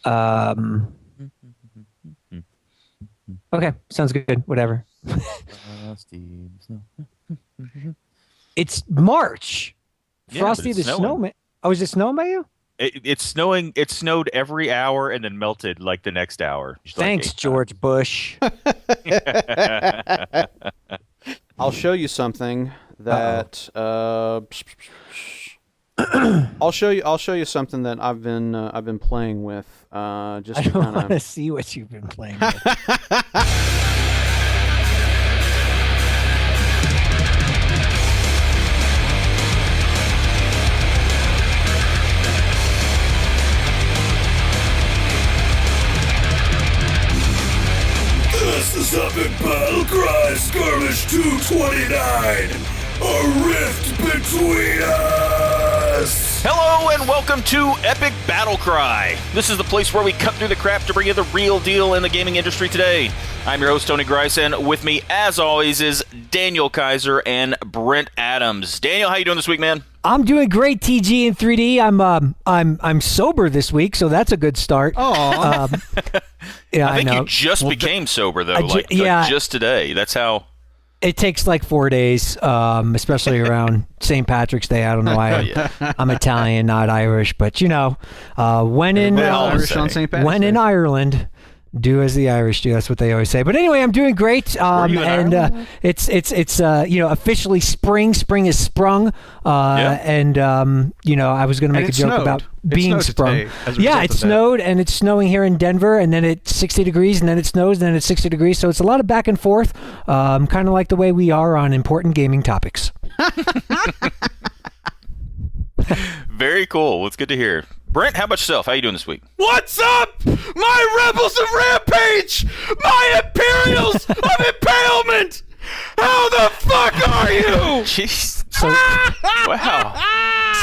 Um, okay, sounds good. Whatever. It's March. Yeah, but Frosty it's the snowing. Snowman. Oh, is it snowing by you? It's snowing. It snowed every hour and then melted like the next hour, just like Thanks, 8 times. George Bush. I'll show you something Uh-oh. that I'll show you something that I've been playing with just I to don't kind want to of see what you've been playing with. This is Epic Battle Cry Skirmish 229. A rift between us. Hello and welcome to Epic Battle Cry. This is the place where we cut through the crap to bring you the real deal in the gaming industry today. I'm your host, Tony Grice, and with me, as always, is Daniel Kaiser and Brent Adams. Daniel, how you doing this week, man? I'm doing great, TG in 3D. I'm sober this week, so that's a good start. Oh, Yeah, I think know. you just became sober, though, like yeah. just today. That's how... It takes like 4 days, especially around St. Patrick's Day. I don't know why I'm Italian, not Irish, but you know, when in Irish on St. Patrick's when in Day. Ireland, do as the Irish do. That's what they always say. But anyway, I'm doing great, you in and Ireland? it's officially spring. Spring is sprung, and you know, I was going to make And a it joke snowed. about It being snowed sprung. today as a Yeah, result it of that. snowed, and it's snowing here in Denver, and then it's 60 degrees, and then it snows, and then it's 60 degrees. So it's a lot of back and forth, kind of like the way we are on important gaming topics. Very cool. Well, it's good to hear. Brent, how about yourself? How you doing this week? What's up, my rebels of rampage? My Imperials of impalement? How the fuck are you? Jeez. So, Wow.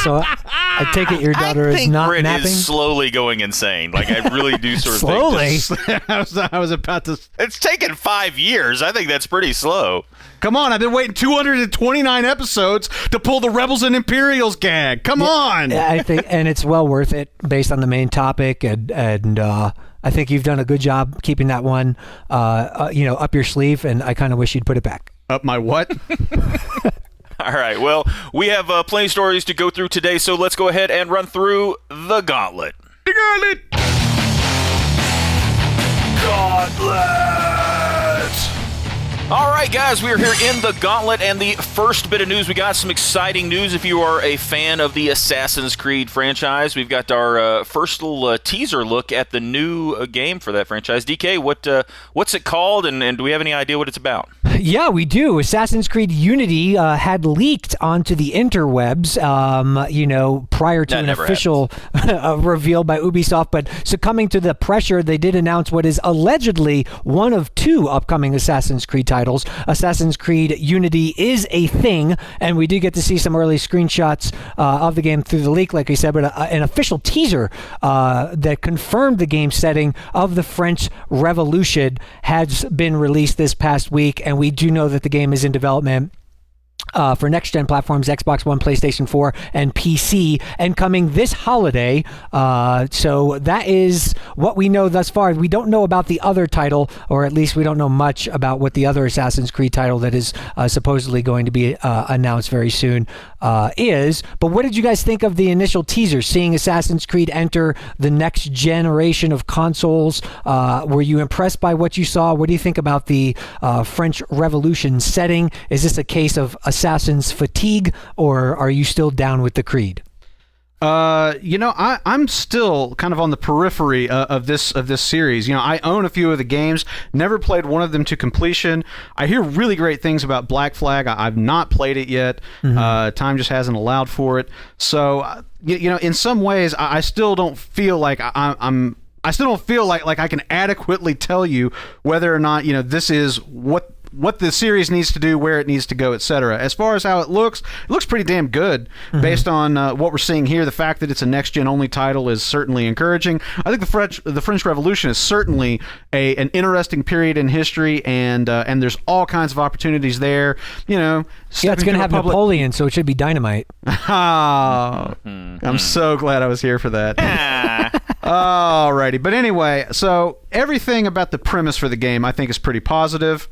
so I take it your daughter I is think not Brent napping. is slowly going insane. Like, I really do sort of Slowly? think I was about to. it's taken 5 years. I think that's pretty slow. Come on, I've been waiting 229 episodes to pull the Rebels and Imperials gag. Come on. I think, and it's well worth it based on the main topic, and I think you've done a good job keeping that one, up your sleeve, and I kind of wish you'd put it back. Up my what? All right. Well, we have plenty of stories to go through today, so let's go ahead and run through the gauntlet. Gauntlet! All right, guys, we are here in the gauntlet, and the first bit of news, we got some exciting news. If you are a fan of the Assassin's Creed franchise, we've got our first little teaser look at the new game for that franchise. DK, what's it called, and do we have any idea what it's about? Yeah, we do. Assassin's Creed Unity had leaked onto the interwebs, prior to That an never official reveal by Ubisoft. But succumbing to the pressure, they did announce what is allegedly one of two upcoming Assassin's Creed titles. Assassin's Creed Unity is a thing, and we did get to see some early screenshots of the game through the leak, like I said, but an official teaser that confirmed the game setting of the French Revolution has been released this past week, and we do know that the game is in development for next-gen platforms, Xbox One, PlayStation 4, and PC, and coming this holiday. So that is what we know thus far. We don't know about the other title, or at least we don't know much about what the other Assassin's Creed title that is supposedly going to be announced very soon is. But what did you guys think of the initial teaser, seeing Assassin's Creed enter the next generation of consoles? Were you impressed by what you saw? What do you think about the French Revolution setting? Is this a case of Assassin's fatigue, or are you still down with the Creed? I'm still kind of on the periphery of this series. I own a few of the games, never played one of them to completion. I hear really great things about Black Flag. I've not played it yet. Time just hasn't allowed for it. So, in some ways, I still don't feel like I still don't feel like I can adequately tell you whether or not this is what the series needs to do, where it needs to go, etc. As far as how it looks pretty damn good based on what we're seeing here. The fact that it's a next-gen only title is certainly encouraging. I think the French Revolution is certainly an interesting period in history, and there's all kinds of opportunities there. Yeah, it's going to have Napoleon, so it should be dynamite. I'm so glad I was here for that. Alrighty, but anyway, so everything about the premise for the game I think is pretty positive.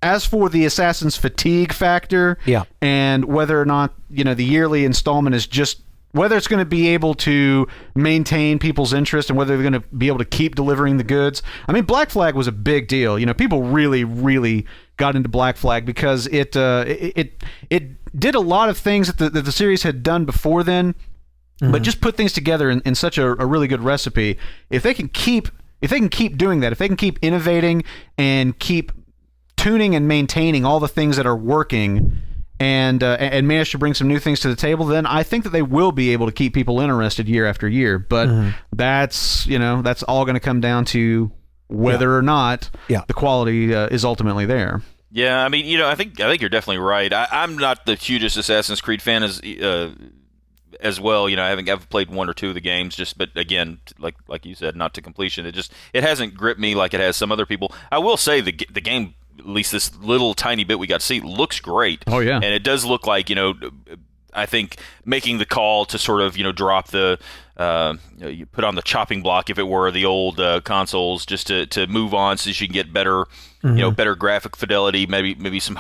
As for the Assassin's fatigue factor, and whether or not the yearly installment is just whether it's going to be able to maintain people's interest and whether they're going to be able to keep delivering the goods. I mean, Black Flag was a big deal. People really, really got into Black Flag because it did a lot of things that the series had done before then, but just put things together in such a really good recipe. If they can keep doing that, if they can keep innovating and keep tuning and maintaining all the things that are working, and manage to bring some new things to the table, then I think that they will be able to keep people interested year after year. But that's all going to come down to whether or not the quality is ultimately there. Yeah, I mean, I think you're definitely right. I'm not the hugest Assassin's Creed fan as well. I've played one or two of the games, but again, like you said, not to completion. It hasn't gripped me like it has some other people. I will say the game, at least this little tiny bit we got to see, looks great. Oh yeah, and it does look like I think making the call to sort of drop the you put on the chopping block, if it were, the old consoles, just to move on so you can get better better graphic fidelity, maybe some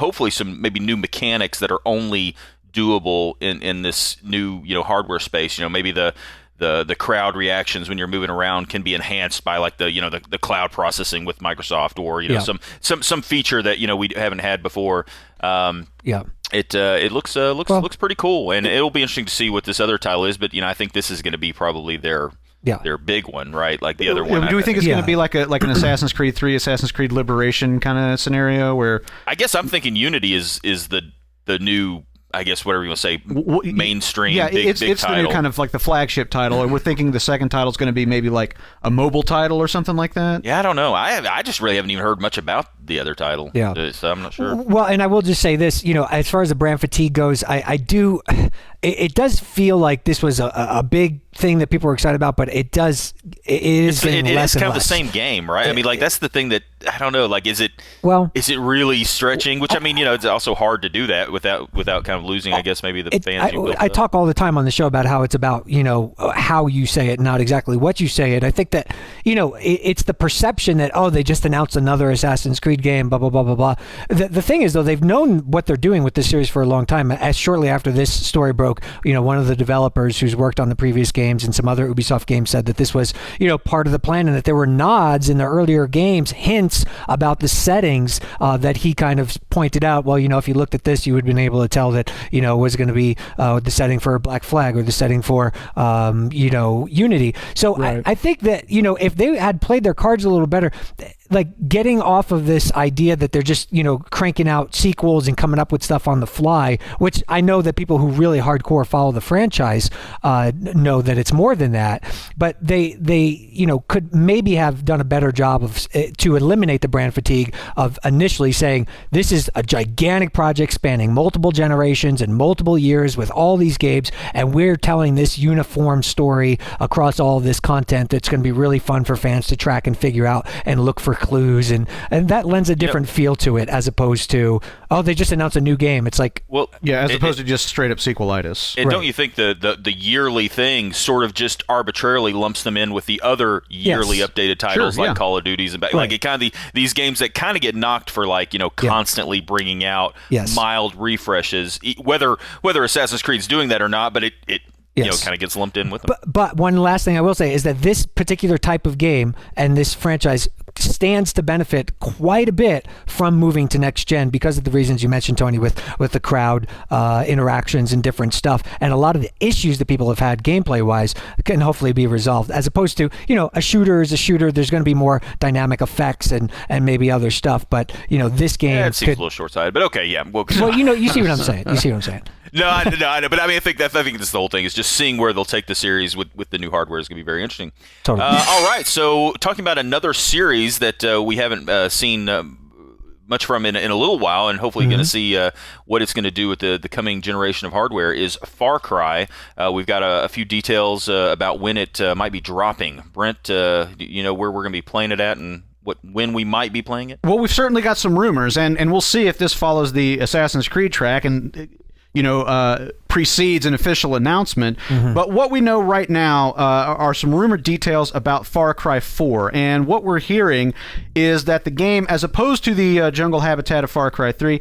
new mechanics that are only doable in this new hardware space. Maybe the crowd reactions when you're moving around can be enhanced by the cloud processing with Microsoft, or some feature that we haven't had before. It looks pretty cool, and it'll be interesting to see what this other title is. But I think this is going to be probably their big one, right? Like the other one. Do we think it's going to be like an Assassin's Creed 3, Assassin's Creed Liberation kind of scenario where? I guess I'm thinking Unity is the new, I guess, whatever you want to say, mainstream. Yeah, big it's title. the new kind of like the flagship title, and we're thinking the second title is going to be maybe like a mobile title or something like that. Yeah, I don't know. I just really haven't even heard much about the other title. Yeah, so I'm not sure. Well, and I will just say this, as far as the brand fatigue goes, I do. It does feel like this was a big thing that people were excited about, but it is getting less and kind of less. The same game, right? I mean, that's the thing that I don't know. Like, is it really stretching? Which, I mean, it's also hard to do that without kind of losing, I guess, maybe the fans. I talk all the time on the show about how it's about how you say it, not exactly what you say it. I think that it's the perception that they just announced another Assassin's Creed game, blah blah blah blah blah. The thing is, though, they've known what they're doing with this series for a long time. As shortly after this story broke, one of the developers who's worked on the previous games and some other Ubisoft games said that this was part of the plan, and that there were nods in the earlier games, hints about the settings that he kind of pointed out. Well, if you looked at this, you would have been able to tell that it was going to be the setting for Black Flag or the setting for Unity. So right. I think that if they had played their cards a little better, like getting off of this idea that they're just cranking out sequels and coming up with stuff on the fly, which I know that people who really hardcore follow the franchise know that it's more than that, but they could maybe have done a better job of to eliminate the brand fatigue of initially saying this is a gigantic project spanning multiple generations and multiple years with all these games, and we're telling this uniform story across all of this content that's going to be really fun for fans to track and figure out and look for clues, and that lends a different feel to it, as opposed to they just announced a new game. It's like, well, yeah, as opposed to just straight up sequelitis. And don't you think the yearly thing sort of just arbitrarily lumps them in with the other yearly updated titles like Call of Duties and like it kind of these games that kind of get knocked for constantly bringing out mild refreshes, whether Assassin's Creed's doing that or not, but it kind of gets lumped in with them. But one last thing I will say is that this particular type of game and this franchise stands to benefit quite a bit from moving to next gen because of the reasons you mentioned, Tony, with the crowd interactions and different stuff, and a lot of the issues that people have had gameplay wise can hopefully be resolved, as opposed to a shooter is a shooter. There's going to be more dynamic effects and maybe other stuff, but this game it seems a little short-sighted, but okay, yeah. Well, you see what I'm saying. You see what I'm saying. No, I know, but I mean, I think this is the whole thing, is just seeing where they'll take the series with the new hardware is going to be very interesting. Totally. All right, so talking about another series that we haven't seen much from in a little while, and hopefully going to see what it's going to do with the coming generation of hardware, is Far Cry. We've got a few details about when it might be dropping. Brent, where we're going to be playing it at, and when we might be playing it? Well, we've certainly got some rumors, and we'll see if this follows the Assassin's Creed track, and precedes an official announcement. But what we know right now are some rumored details about Far Cry 4. And what we're hearing is that the game, as opposed to the jungle habitat of Far Cry 3,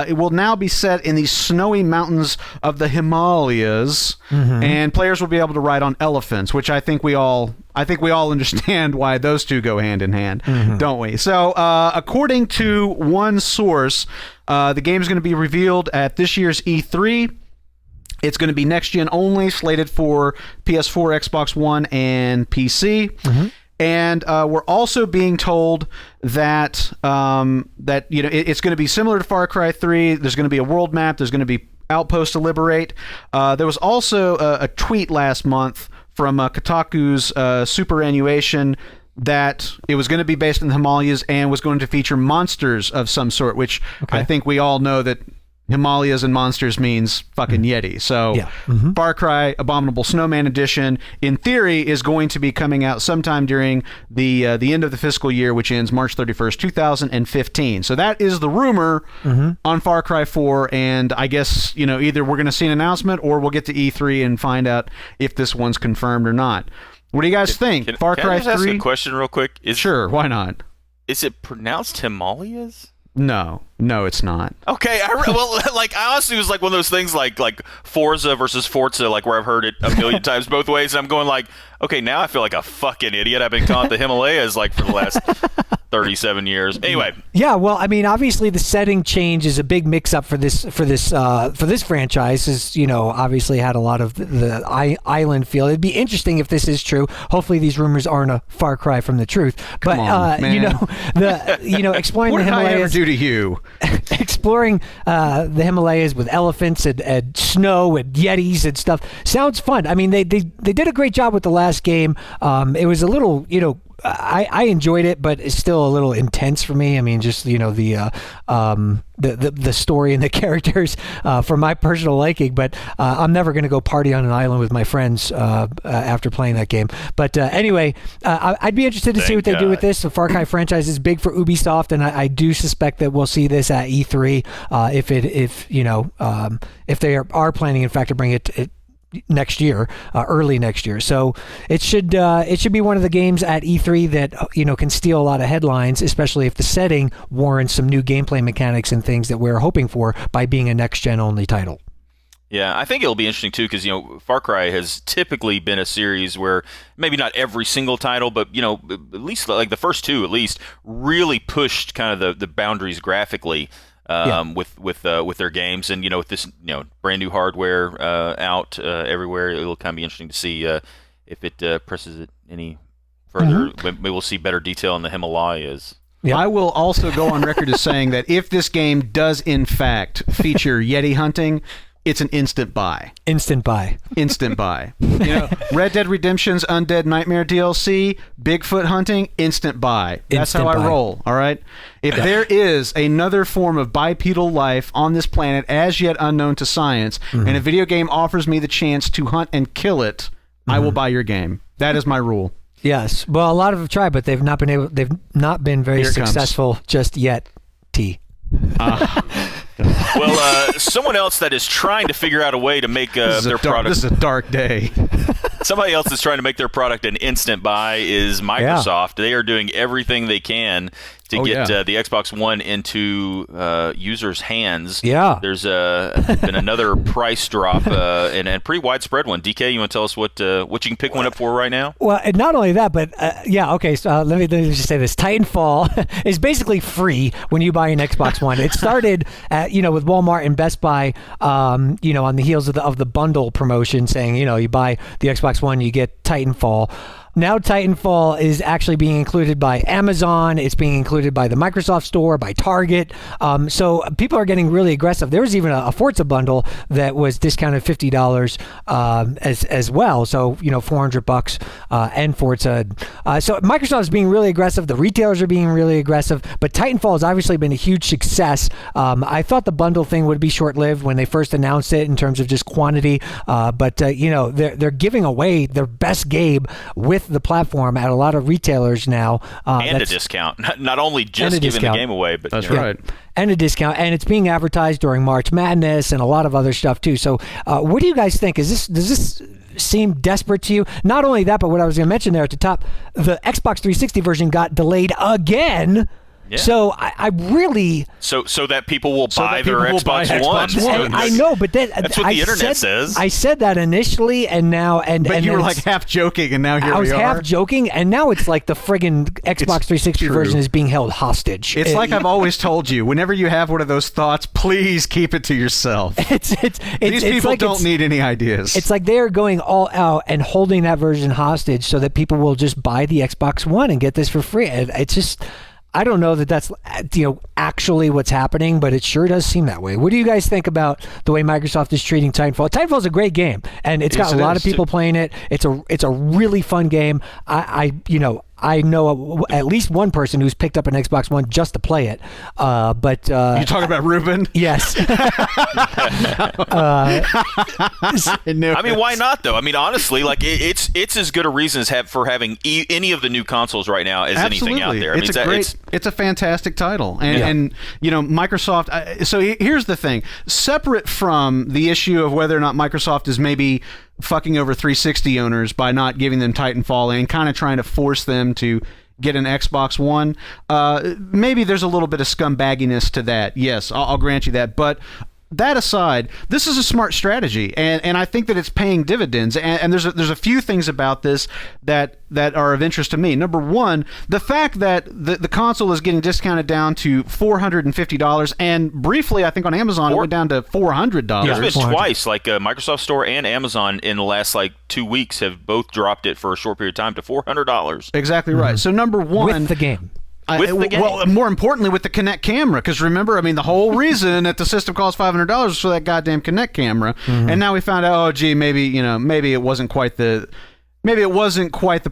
it will now be set in the snowy mountains of the Himalayas, and players will be able to ride on elephants, which I think we all understand why those two go hand in hand, don't we? So, according to one source, the game is going to be revealed at this year's E3. It's going to be next-gen only, slated for PS4, Xbox One, and PC. And we're also being told that it's going to be similar to Far Cry 3. There's going to be a world map. There's going to be outposts to liberate. There was also a tweet last month from Kotaku's superannuation that it was going to be based in the Himalayas and was going to feature monsters of some sort, which I think we all know that Himalayas and monsters means fucking Yeti. So Far Cry Abominable Snowman Edition, in theory, is going to be coming out sometime during the end of the fiscal year, which ends March 31st, 2015. So that is the rumor on Far Cry 4, and I guess, either we're going to see an announcement or we'll get to E3 and find out if this one's confirmed or not. What do you guys think? Far Cry 3? Can I just ask a question real quick? Sure, why not? Is it pronounced Himalayas? No, it's not. Okay, I honestly was like one of those things like Forza versus Forza, like where I've heard it a million times both ways, and I'm going like, okay, now I feel like a fucking idiot. I've been calling it the Himalayas like for the last 37 years. Anyway. Yeah, well, I mean, obviously the setting change is a big mix-up for this franchise. Is obviously had a lot of the island feel. It'd be interesting if this is true. Hopefully, these rumors aren't a far cry from the truth. But Come on, man. exploring what the did I ever Himalayas. do to you? Exploring the Himalayas with elephants and snow and yetis and stuff sounds fun. I mean, they did a great job with the last game. It was a little, I enjoyed it, but it's still a little intense for me. I mean, just the story and the characters for my personal liking. But I'm never going to go party on an island with my friends after playing that game. But anyway, I'd be interested to see what they do with this. The Far Cry franchise is big for Ubisoft, and I do suspect that we'll see this at E3 if they are planning, in fact, to bring it next year, early next year. So it should be one of the games at E3 that can steal a lot of headlines, especially if the setting warrants some new gameplay mechanics and things that we're hoping for by being a next-gen only title. Yeah, I think it'll be interesting too because Far Cry has typically been a series where maybe not every single title, but at least like the first two at least really pushed kind of the boundaries graphically. With their games, and with this brand new hardware out everywhere, it'll kind of be interesting to see if it presses it any further. Maybe we'll see better detail in the Himalayas. Yep. I will also go on record as saying that if this game does in fact feature Yeti hunting, it's an instant buy. Instant buy. Red Dead Redemption's Undead Nightmare DLC, Bigfoot hunting, instant buy. That's instant how I buy. roll, all right? If there is another form of bipedal life on this planet as yet unknown to science, and a video game offers me the chance to hunt and kill it, I will buy your game. That is my rule. Yes. Well, a lot of them tried, but they've not been very successful just yet. Well, someone else that is trying to figure out a way to make their product. This is a dark day. Somebody else that's trying to make their product an instant buy is Microsoft. Yeah. They are doing everything they can to get the Xbox One into users' hands. Yeah. There's been another price drop and a pretty widespread one. DK, you want to tell us what you can pick one up for right now? Well, and not only that, but okay. So let me just say this: Titanfall is basically free when you buy an Xbox One. It started with Walmart and Best Buy, on the heels of the bundle promotion, saying you buy the Xbox One, you get Titanfall. Now Titanfall is actually being included by Amazon. It's being included by the Microsoft Store, by Target. So people are getting really aggressive. There was even a Forza bundle that was discounted $50 as well. So $400 and Forza. So Microsoft is being really aggressive. The retailers are being really aggressive. But Titanfall has obviously been a huge success. I thought the bundle thing would be short-lived when they first announced it in terms of just quantity. But they're giving away their best game with with the platform at a lot of retailers now. And a discount. Not only just giving the game away, but that's right. And a discount, and it's being advertised during March Madness and a lot of other stuff too. So, what do you guys think? Does this seem desperate to you? Not only that, but what I was going to mention there at the top, the Xbox 360 version got delayed again. Yeah. So I really so that people will buy their Xbox One. I know, but that's what the internet says. I said that initially, and now but you were like half joking, and now here we are. I was half joking, and now it's like the friggin' Xbox 360 version is being held hostage. It's like I've always told you. Whenever you have one of those thoughts, please keep it to yourself. These people don't need any ideas. It's like they're going all out and holding that version hostage so that people will just buy the Xbox One and get this for free. It's just. I don't know that that's actually what's happening, but it sure does seem that way. What do you guys think about the way Microsoft is treating Titanfall? Titanfall's a great game, and it's got a lot of people playing it. It's a really fun game. I know at least one person who's picked up an Xbox One just to play it. But you talking about Ruben? Yes. I mean, why not though? I mean, honestly, like it's as good a reason as for having any of the new consoles right now as anything out there. I mean, it's a fantastic title, and Microsoft. So here's the thing: separate from the issue of whether or not Microsoft is maybe fucking over 360 owners by not giving them Titanfall and kind of trying to force them to get an Xbox One, maybe there's a little bit of scumbagginess to that. Yes, I'll grant you that, but. That aside, this is a smart strategy, and I think that it's paying dividends. And there's a few things about this that are of interest to me. Number one, the fact that the console is getting discounted down to $450, and briefly, I think on Amazon it went down to $400. There's been twice, like Microsoft Store and Amazon in the last 2 weeks have both dropped it for a short period of time to $400. Exactly right. So number one, with the game. Well, more importantly, with the Kinect camera, because remember, I mean, the whole reason that the system costs $500 was for that goddamn Kinect camera, and now we found out, oh, gee, maybe it wasn't quite the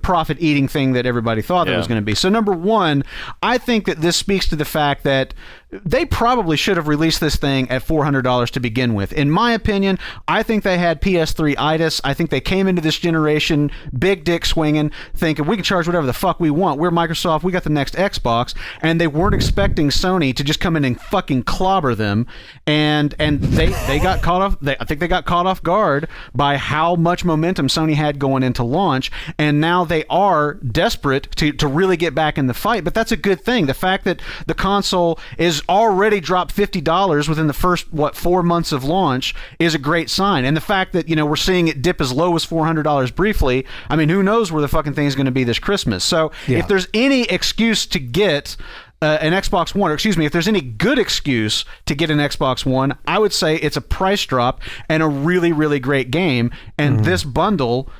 profit-eating thing that everybody thought it was going to be. So number one, I think that this speaks to the fact that they probably should have released this thing at $400 to begin with. In my opinion, I think they had PS3-itis. I think they came into this generation big dick swinging, thinking we can charge whatever the fuck we want. We're Microsoft. We got the next Xbox. And they weren't expecting Sony to just come in and fucking clobber them. And they got caught off. I think they got caught off guard by how much momentum Sony had going into launch. And now they are desperate to really get back in the fight. But that's a good thing. The fact that the console is already dropped $50 within the first 4 months of launch is a great sign. And the fact that we're seeing it dip as low as $400 briefly, I mean, who knows where the fucking thing is going to be this Christmas. So if there's any excuse to get an Xbox One, or excuse me, if there's any good excuse to get an Xbox One, I would say it's a price drop and a really, really great game. And this bundle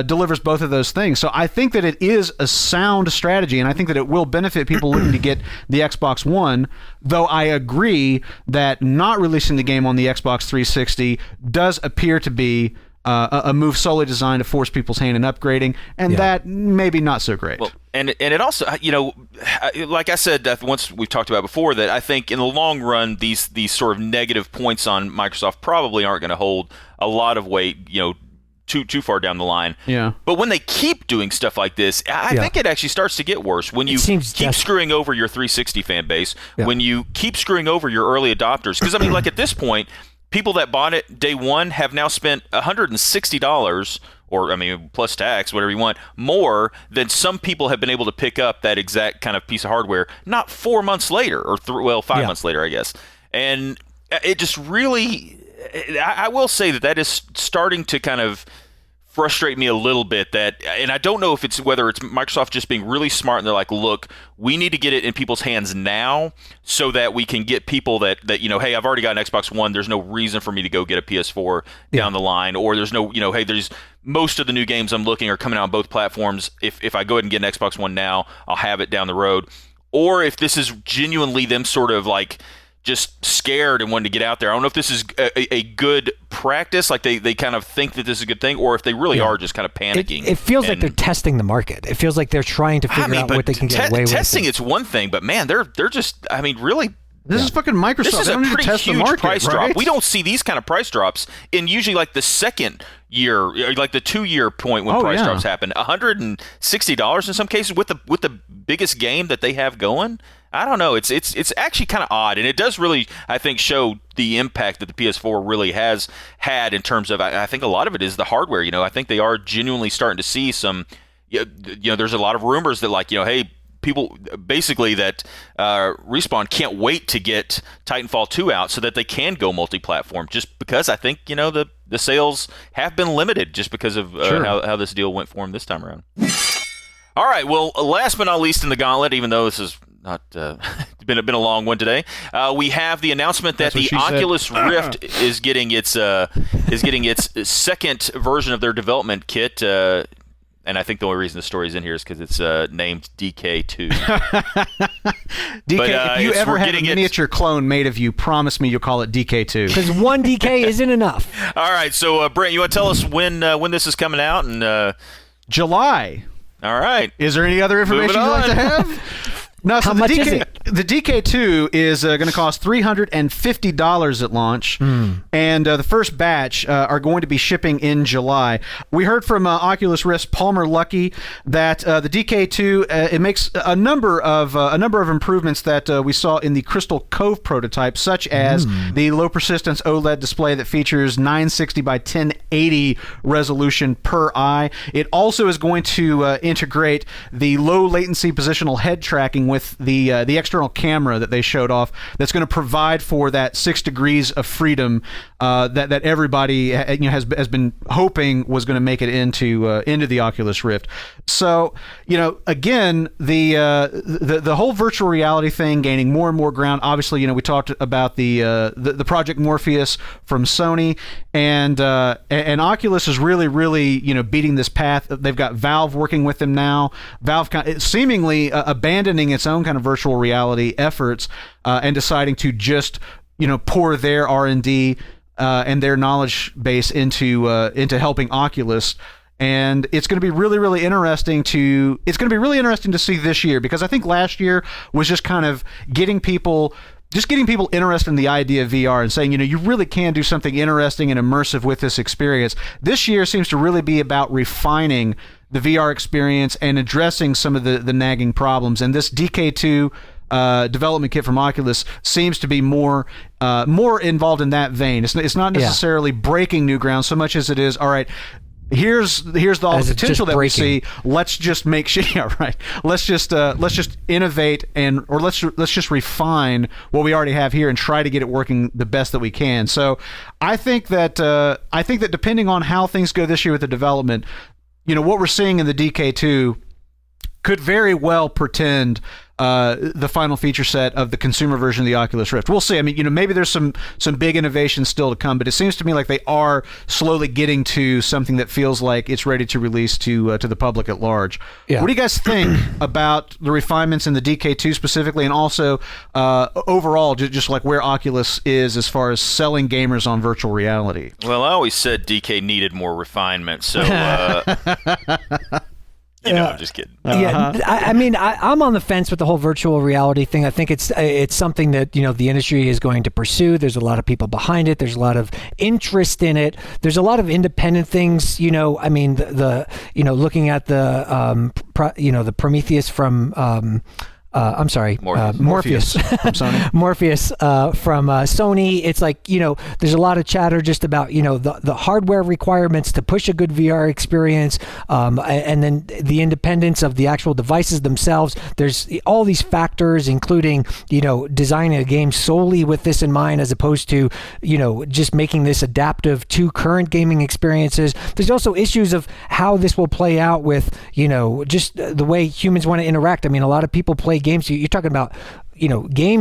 delivers both of those things. So I think that it is a sound strategy, and I think that it will benefit people looking to get the Xbox One, though I agree that not releasing the game on the Xbox 360 does appear to be a move solely designed to force people's hand in upgrading, and that maybe not so great. Well, and it also, like I said, once we've talked about before, that I think in the long run, these sort of negative points on Microsoft probably aren't going to hold a lot of weight, too far down the line. Yeah. But when they keep doing stuff like this, I think it actually starts to get worse. When you keep screwing over your 360 fan base, when you keep screwing over your early adopters. Because, I mean, at this point, people that bought it day one have now spent $160, or, I mean, plus tax, whatever you want, more than some people have been able to pick up that exact kind of piece of hardware, not 4 months later, or 5 months later, I guess. And it just really... I will say that is starting to kind of frustrate me a little bit, and I don't know if whether it's Microsoft just being really smart and they're like, look, we need to get it in people's hands now so that we can get people that hey, I've already got an Xbox One, there's no reason for me to go get a PS4 down the line, or there's no, hey, there's most of the new games I'm looking are coming out on both platforms. If I go ahead and get an Xbox One now, I'll have it down the road. Or if this is genuinely them sort of just scared and wanting to get out there. I don't know if this is a good practice, like they kind of think that this is a good thing, or if they really are just kind of panicking. It feels like they're testing the market. It feels like they're trying to figure out what they can get away with. Testing, it's one thing, but man, they're just, I mean, really... This is fucking Microsoft. This is they don't a need to pretty test huge the market, price right? drop. We don't see these kind of price drops in usually the second year, like the 2-year point when price drops happen. $160 in some cases with the biggest game that they have going. I don't know. It's actually kind of odd, and it does really, I think, show the impact that the PS4 really has had in terms of. I think a lot of it is the hardware. I think they are genuinely starting to see some. There's a lot of rumors that hey, people basically that Respawn can't wait to get Titanfall 2 out so that they can go multi-platform. Just because I think the sales have been limited just because of how this deal went for them this time around. All right. Well, last but not least in the gauntlet, even though this is not been a long one today, we have the announcement that the Oculus Rift is getting its second version of their development kit. And I think the only reason the story's in here is because it's named DK2. DK, if you ever had a miniature clone made of you, promise me you'll call it DK2. Because one DK isn't enough. All right, so Brent, you want to tell us when this is coming out? And July. All right. Is there any other information you'd like to have? No, so How much is it? The DK2 is going to cost $350 at launch, and the first batch are going to be shipping in July. We heard from Oculus Rift's Palmer Luckey that the DK2 it makes a number of improvements that we saw in the Crystal Cove prototype, such as the low persistence OLED display that features 960 by 1080 resolution per eye. It also is going to integrate the low latency positional head tracking with the external camera that they showed off. That's going to provide for that 6 degrees of freedom that everybody has been hoping was going to make it into the Oculus Rift. So again, the whole virtual reality thing gaining more and more ground. Obviously, we talked about the Project Morpheus from Sony, and Oculus is really beating this path. They've got Valve working with them now. Valve seemingly abandoning its own kind of virtual reality efforts and deciding to just pour their R&D and their knowledge base into helping Oculus. And it's going to be really interesting to see this year, because I think last year was just kind of getting people interested in the idea of VR and saying, you really can do something interesting and immersive with this experience. This year seems to really be about refining the VR experience and addressing some of the nagging problems. And this DK2 development kit from Oculus seems to be more involved in that vein. It's not necessarily breaking new ground so much as it is, all right, here's all the potential that we see. Let's just make sure. Yeah, right. Let's just innovate or let's just refine what we already have here and try to get it working the best that we can. So I think that depending on how things go this year with the development, what we're seeing in the DK2 could very well portend the final feature set of the consumer version of the Oculus Rift. We'll see. I mean, maybe there's some big innovations still to come, but it seems to me like they are slowly getting to something that feels like it's ready to release to the public at large. Yeah. What do you guys think about the refinements in the DK2 specifically, and also overall, just like where Oculus is as far as selling gamers on virtual reality? Well, I always said DK needed more refinement, so... I'm just kidding. Yeah, I mean, I'm on the fence with the whole virtual reality thing. I think it's something that the industry is going to pursue. There's a lot of people behind it. There's a lot of interest in it. There's a lot of independent things. I mean, the looking at the Prometheus from. I'm sorry, Morpheus from Sony. Morpheus from Sony. It's like, there's a lot of chatter just about, the hardware requirements to push a good VR experience, and then the independence of the actual devices themselves. There's all these factors, including, designing a game solely with this in mind, as opposed to, just making this adaptive to current gaming experiences. There's also issues of how this will play out with, just the way humans want to interact. I mean, a lot of people play games. You're talking about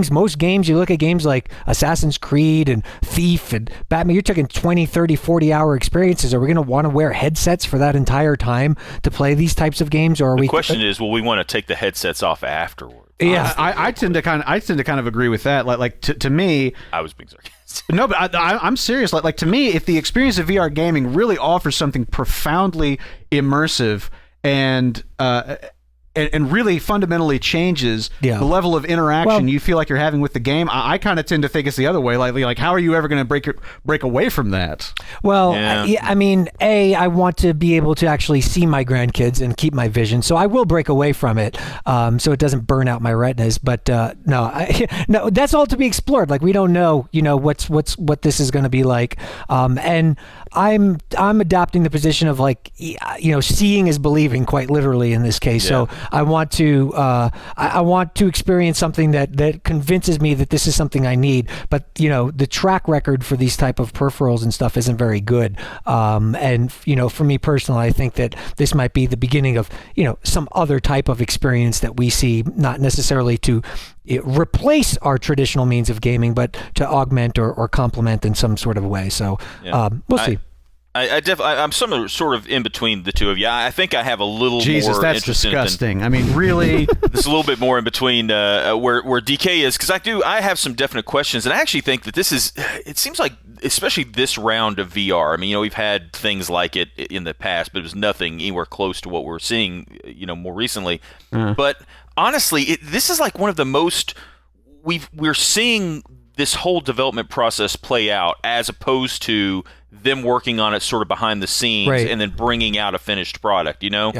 most games, you look at games like Assassin's Creed and Thief and Batman, you're talking 20, 30, 40 hour experiences. Are we going to want to wear headsets for that entire time to play these types of games? Or are the question is, will we want to take the headsets off afterwards? Yeah, I tend to kind of agree with that. Like to me, I was being sarcastic. No, but I'm serious. Like to me, if the experience of VR gaming really offers something profoundly immersive and and really fundamentally changes the level of interaction you feel like you're having with the game. I kind of tend to think it's the other way. Like how are you ever going to break away from that? Well, I mean, I want to be able to actually see my grandkids and keep my vision, so I will break away from it, so it doesn't burn out my retinas. But no, that's all to be explored. Like we don't know, what this is going to be like, and I'm adopting the position of like, seeing is believing, quite literally in this case. So I want to experience something that convinces me that this is something I need. But the track record for these type of peripherals and stuff isn't very good. And for me personally, I think that this might be the beginning of some other type of experience that we see, not necessarily to replace our traditional means of gaming, but to augment or complement in some sort of way. So we'll see. I'm sort of in between the two of you. I think I have a little Jesus, more that's interest disgusting. I mean, really? There's a little bit more in between where DK is, because I have some definite questions, and I actually think that it seems like, especially this round of VR, I mean, we've had things like it in the past, but it was nothing anywhere close to what we're seeing, more recently. But honestly, this is like one of the most we're seeing this whole development process play out, as opposed to them working on it sort of behind the scenes and then bringing out a finished product. We've been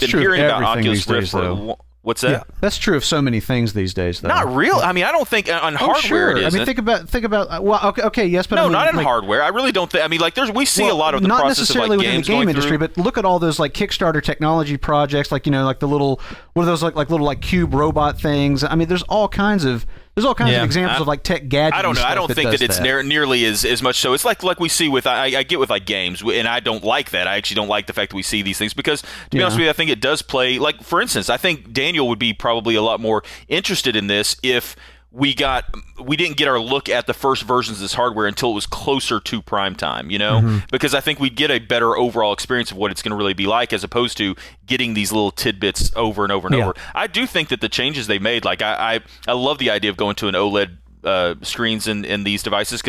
hearing about Oculus Rift for what's that? Yeah, that's true of so many things these days, though. Not real. I mean, I don't think on hardware it is. I mean, think about. Well, okay, yes, but not in hardware. I really don't think. I mean, like we see a lot of the not process necessarily of like within the game industry, but look at all those like Kickstarter technology projects, like like the little what are those like little cube robot things. I mean, there's all kinds of examples of like tech gadgets. I don't know. I don't think that it's that. nearly as much so. It's like we see with I get with like games, and I don't like that. I actually don't like the fact that we see these things, because to be honest with you, I think it does play. Like for instance, I think Daniel would be probably a lot more interested in this if we didn't get our look at the first versions of this hardware until it was closer to prime time, because I think we'd get a better overall experience of what it's going to really be like, as opposed to getting these little tidbits over and over and over. I do think that the changes they made, like I love the idea of going to an OLED screens in these devices,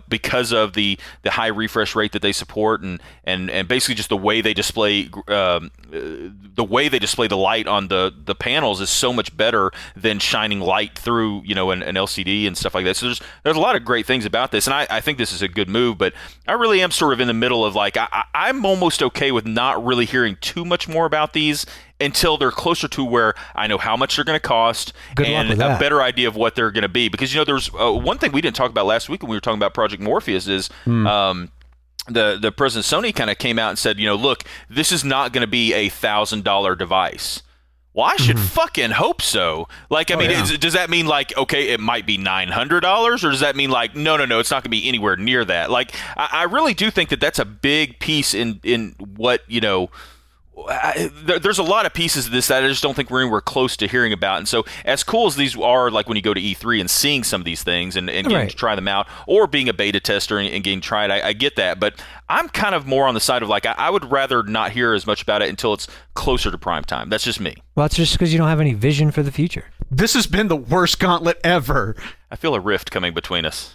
because of the high refresh rate that they support, and basically just the way they display the light on the panels is so much better than shining light through an LCD and stuff like that. So there's a lot of great things about this, and I think this is a good move. But I really am sort of in the middle of like I'm almost okay with not really hearing too much more about these until they're closer to where I know how much they're going to cost and a better idea of what they're going to be. Because there's one thing we didn't talk about last week when we were talking about Project Morpheus is the president of Sony kind of came out and said, look, this is not going to be a $1,000 device. Well, I should fucking hope so. Like, I mean, does that mean like, okay, it might be $900, or does that mean like, no, it's not going to be anywhere near that? Like, I really do think that that's a big piece in what there's a lot of pieces of this that I just don't think we're anywhere close to hearing about. And so as cool as these are, like when you go to E3 and seeing some of these things and getting to try them out, or being a beta tester and getting tried, I get that. But I'm kind of more on the side of like, I would rather not hear as much about it until it's closer to prime time. That's just me. Well, it's just because you don't have any vision for the future. This has been the worst gauntlet ever. I feel a rift coming between us.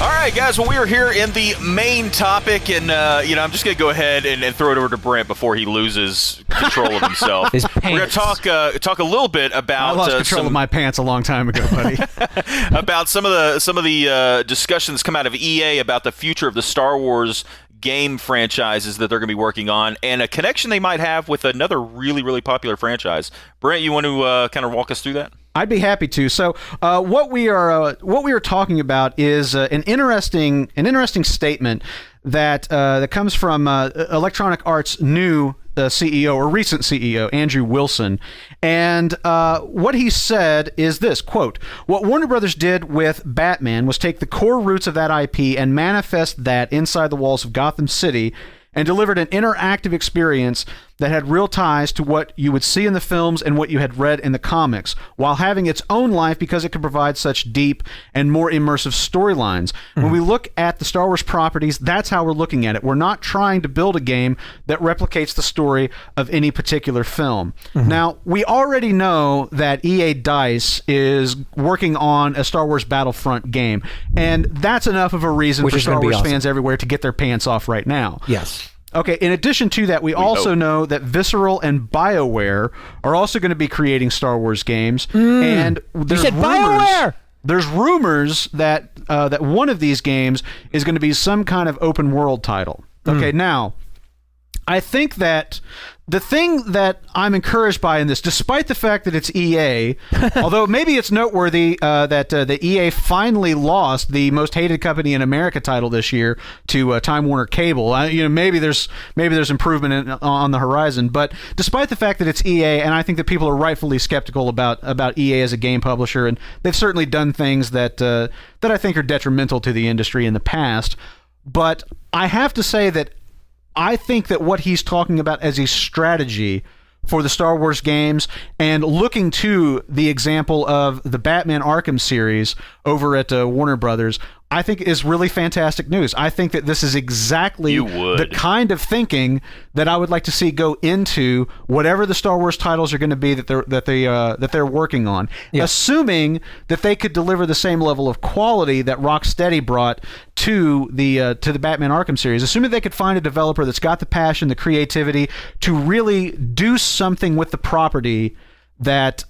All right, guys, well, we are here in the main topic, and, I'm just going to go ahead and throw it over to Brent before he loses control of himself. His pants. We're going to talk a little bit about... I lost control of my pants a long time ago, buddy. About some of the discussions come out of EA about the future of the Star Wars game franchises that they're going to be working on, and a connection they might have with another really, really popular franchise. Brent, you want to kind of walk us through that? I'd be happy to. So, what we are talking about is an interesting statement that comes from Electronic Arts' new CEO, or recent CEO, Andrew Wilson. And what he said is this, quote, "What Warner Brothers did with Batman was take the core roots of that IP and manifest that inside the walls of Gotham City, and delivered an interactive experience that had real ties to what you would see in the films and what you had read in the comics, while having its own life because it could provide such deep and more immersive storylines. When we look at the Star Wars properties, that's how we're looking at it. We're not trying to build a game that replicates the story of any particular film. Now, we already know that EA DICE is working on a Star Wars Battlefront game, and that's enough of a reason for Star Wars fans everywhere to get their pants off right now. Yes. Okay, in addition to that, we also know that Visceral and BioWare are also going to be creating Star Wars games. And You said BioWare! There's rumors that that one of these games is going to be some kind of open world title. Okay, now, I think that the thing that I'm encouraged by in this, despite the fact that it's EA, although maybe it's noteworthy that the EA finally lost the most hated company in America title this year to Time Warner Cable. Maybe there's improvement on the horizon, but despite the fact that it's EA, and I think that people are rightfully skeptical about EA as a game publisher, and they've certainly done things that I think are detrimental to the industry in the past, but I have to say that I think that what he's talking about as a strategy for the Star Wars games, and looking to the example of the Batman Arkham series over at Warner Brothers, I think is really fantastic news. I think that this is exactly the kind of thinking that I would like to see go into whatever the Star Wars titles are going to be that they're working on, assuming that they could deliver the same level of quality that Rocksteady brought to the Batman Arkham series. Assuming they could find a developer that's got the passion, the creativity to really do something with the property that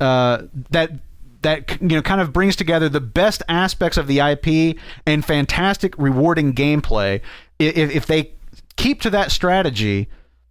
kind of brings together the best aspects of the IP and fantastic, rewarding gameplay. If they keep to that strategy,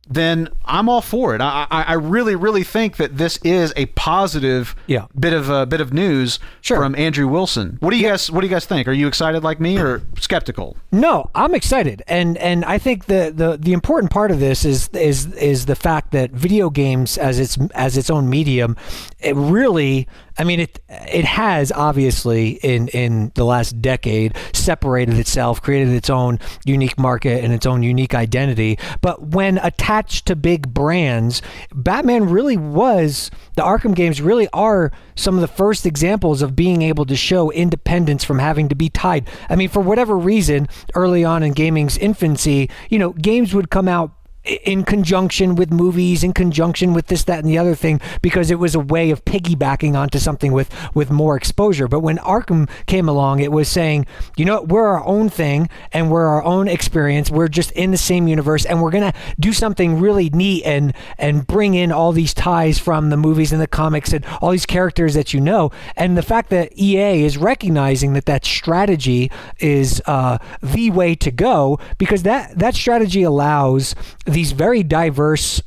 then I'm all for it. I really, really think that this is a positive bit of news from Andrew Wilson. What do you guys think? Are you excited like me or skeptical? No, I'm excited, and I think the important part of this is the fact that video games as its own medium, it really, I mean, it has obviously in the last decade separated itself, created its own unique market and its own unique identity. But when attached to big brands, Batman really was, the Arkham games really are some of the first examples of being able to show independence from having to be tied. I mean, for whatever reason, early on in gaming's infancy, games would come out in conjunction with movies, in conjunction with this, that, and the other thing, because it was a way of piggybacking onto something with more exposure. But when Arkham came along, it was saying, we're our own thing, and we're our own experience. We're just in the same universe, and we're going to do something really neat and bring in all these ties from the movies and the comics and all these characters that And the fact that EA is recognizing that strategy is the way to go, because that strategy allows these very diverse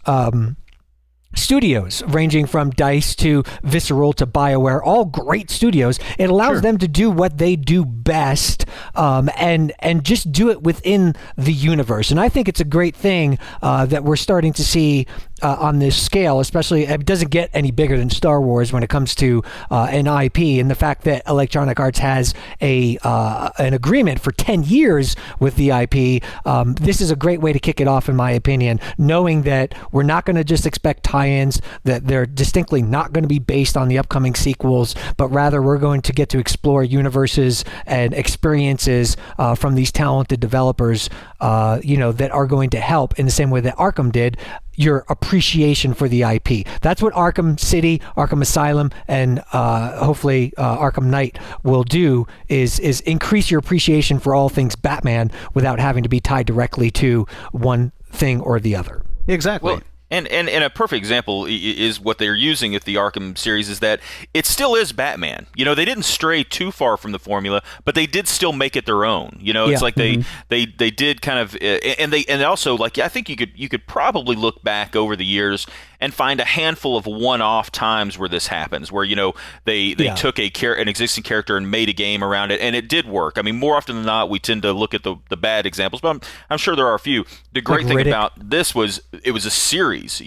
studios, ranging from DICE to Visceral to BioWare, all great studios. It allows them to do what they do best, and just do it within the universe. And I think it's a great thing that we're starting to see on this scale. Especially, it doesn't get any bigger than Star Wars when it comes to an IP, and the fact that Electronic Arts has an agreement for 10 years with the IP. This is a great way to kick it off, in my opinion, knowing that we're not going to just expect tie-ins, that they're distinctly not going to be based on the upcoming sequels, but rather we're going to get to explore universes and experiences from these talented developers, that are going to help in the same way that Arkham did, your appreciation for the IP. That's what Arkham City, Arkham Asylum, and hopefully Arkham Knight will do, is increase your appreciation for all things Batman without having to be tied directly to one thing or the other. Exactly. Well, and a perfect example is what they're using with the Arkham series, is that it still is Batman. They didn't stray too far from the formula, but they did still make it their own. It's like they did kind of, and also, like, I think you could probably look back over the years and find a handful of one-off times where this happens, where they took an existing character and made a game around it, and it did work. I mean, more often than not, we tend to look at the bad examples, but I'm sure there are a few. The great thing about this was it was a series. They've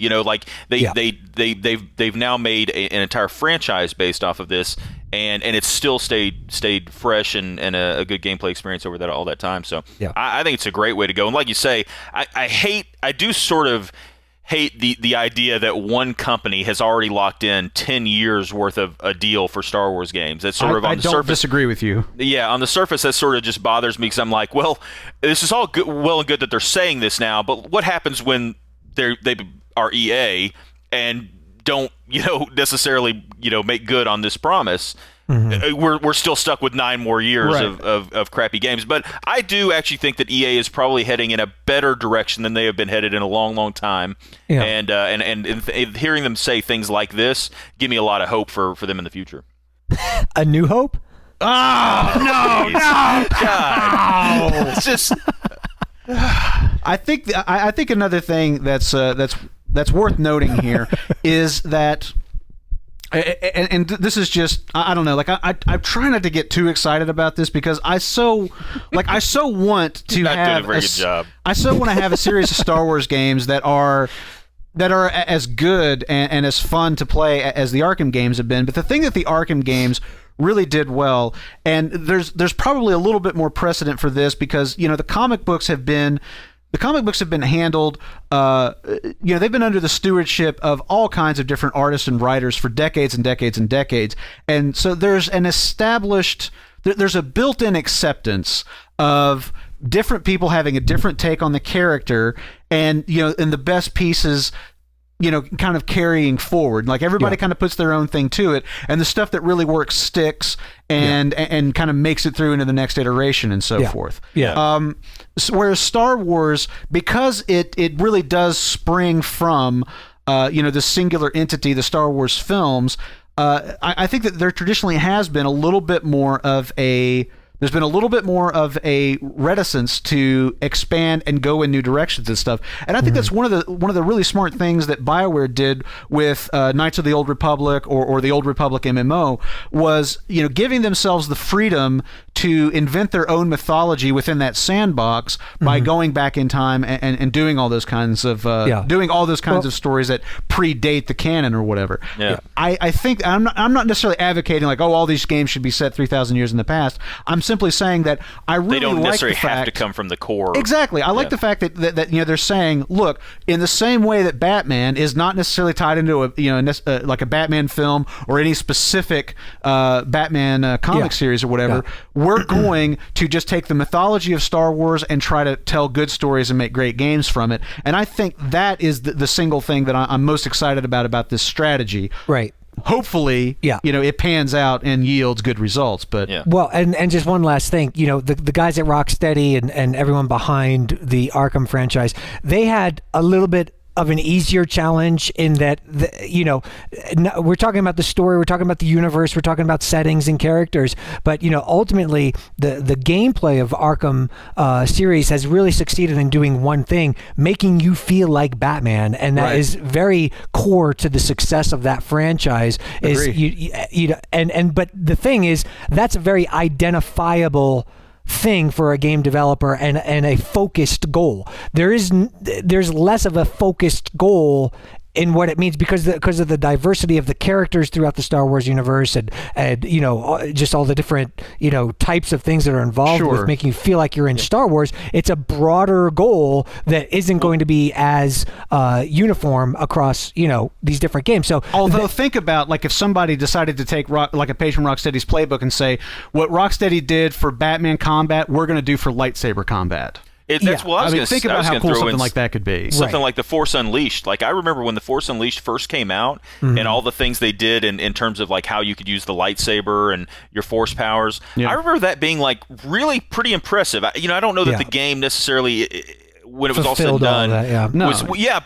now made an entire franchise based off of this, and it's still stayed fresh and a good gameplay experience over all that time. So I think it's a great way to go. And like you say, I do sort of hate the idea that one company has already locked in 10 years worth of a deal for Star Wars games. That's sort of on the surface. I don't disagree with you. Yeah, on the surface, that sort of just bothers me because I'm like, well, this is all good, well and good that they're saying this now, but what happens when they are EA and don't necessarily make good on this promise? We're still stuck with 9 more years of crappy games. But I do actually think that EA is probably heading in a better direction than they have been headed in a long, long time. Yeah. And hearing them say things like this give me a lot of hope for them in the future. A new hope? Oh, no. God. It's just... I think another thing that's worth noting here is that... And this is just, I don't know, like I'm trying not to get too excited about this because I so want to not have doing a very good job. I so want to have a series of Star Wars games that are as good and as fun to play as the ARKHAM games have been. But the thing that the ARKHAM games really did well, and there's probably a little bit more precedent for this because the comic books have been handled, they've been under the stewardship of all kinds of different artists and writers for decades and decades and decades. And so there's a built-in acceptance of different people having a different take on the character and the best pieces, kind of carrying forward. Like everybody kind of puts their own thing to it, and the stuff that really works sticks and kind of makes it through into the next iteration and so forth. Yeah. Whereas Star Wars, because it really does spring from the singular entity, the Star Wars films, I think that there traditionally has been a little bit more of a reticence to expand and go in new directions and stuff. And I think that's one of the really smart things that BioWare did with Knights of the Old Republic or the Old Republic MMO was, giving themselves the freedom to invent their own mythology within that sandbox by going back in time and doing all those kinds of of stories that predate the canon or whatever. Yeah. I think I'm not necessarily advocating like, all these games should be set 3,000 years in the past. I'm simply saying that I really they don't like necessarily the fact, have to come from the core. Exactly. I like the fact that they're saying, look, in the same way that Batman is not necessarily tied into a like a Batman film or any specific Batman comic series or whatever, we're going to just take the mythology of Star Wars and try to tell good stories and make great games from it. And I think that is the single thing that I'm most excited about this strategy. Right. Hopefully, it pans out and yields good results. But well, and just one last thing, the guys at Rocksteady and everyone behind the ARKHAM franchise, they had a little bit of an easier challenge in that, we're talking about the story, we're talking about the universe, we're talking about settings and characters, but ultimately the gameplay of ARKHAM series has really succeeded in doing one thing, making you feel like Batman, and that is very core to the success of that franchise. Agreed. But the thing is, that's a very identifiable thing for a game developer and a focused goal. There's less of a focused goal in what it means because of the diversity of the characters throughout the Star Wars universe and just all the different types of things that are involved with making you feel like you're in Star Wars. It's a broader goal that isn't going to be as uniform across these different games. So although think about like if somebody decided to take like a page from Rocksteady's playbook and say what Rocksteady did for Batman combat, we're going to do for lightsaber combat. That's what I was going to think about how cool something like that could be. Something like The Force Unleashed. Like I remember when The Force Unleashed first came out and all the things they did in terms of like how you could use the lightsaber and your force powers. Yeah. I remember that being like really pretty impressive. I don't know that the game necessarily when it was all said and done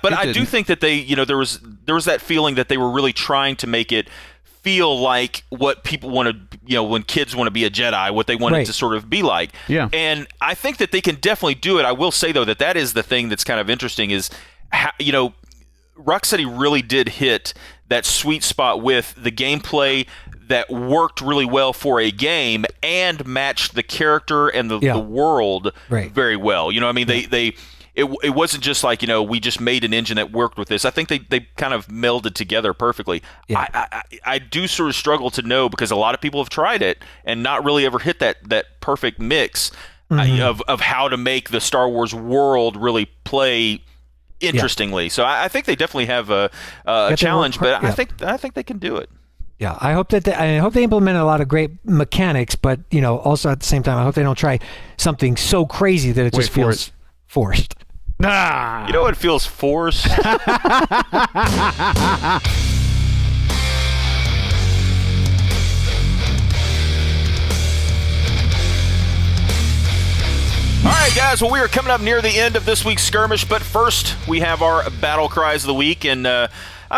but I do think that they there was that feeling that they were really trying to make it feel like what people wanted, when kids want to be a Jedi, what they want it to sort of be like. Yeah. And I think that they can definitely do it. I will say, though, that is the thing that's kind of interesting is, how, Rocksteady really did hit that sweet spot with the gameplay that worked really well for a game and matched the character and the world very well. It wasn't just like, we just made an engine that worked with this. I think they kind of melded together perfectly. Yeah. I do sort of struggle to know because a lot of people have tried it and not really ever hit that perfect mix of how to make the Star Wars world really play interestingly. So I think they definitely have a challenge, but I think they can do it. Yeah, I hope they implement a lot of great mechanics, but also at the same time, I hope they don't try something so crazy that it just feels forced. Ah. You know what feels forced? All right, guys. Well, we are coming up near the end of this week's Skirmish, but first we have our Battle Cries of the Week, and I'm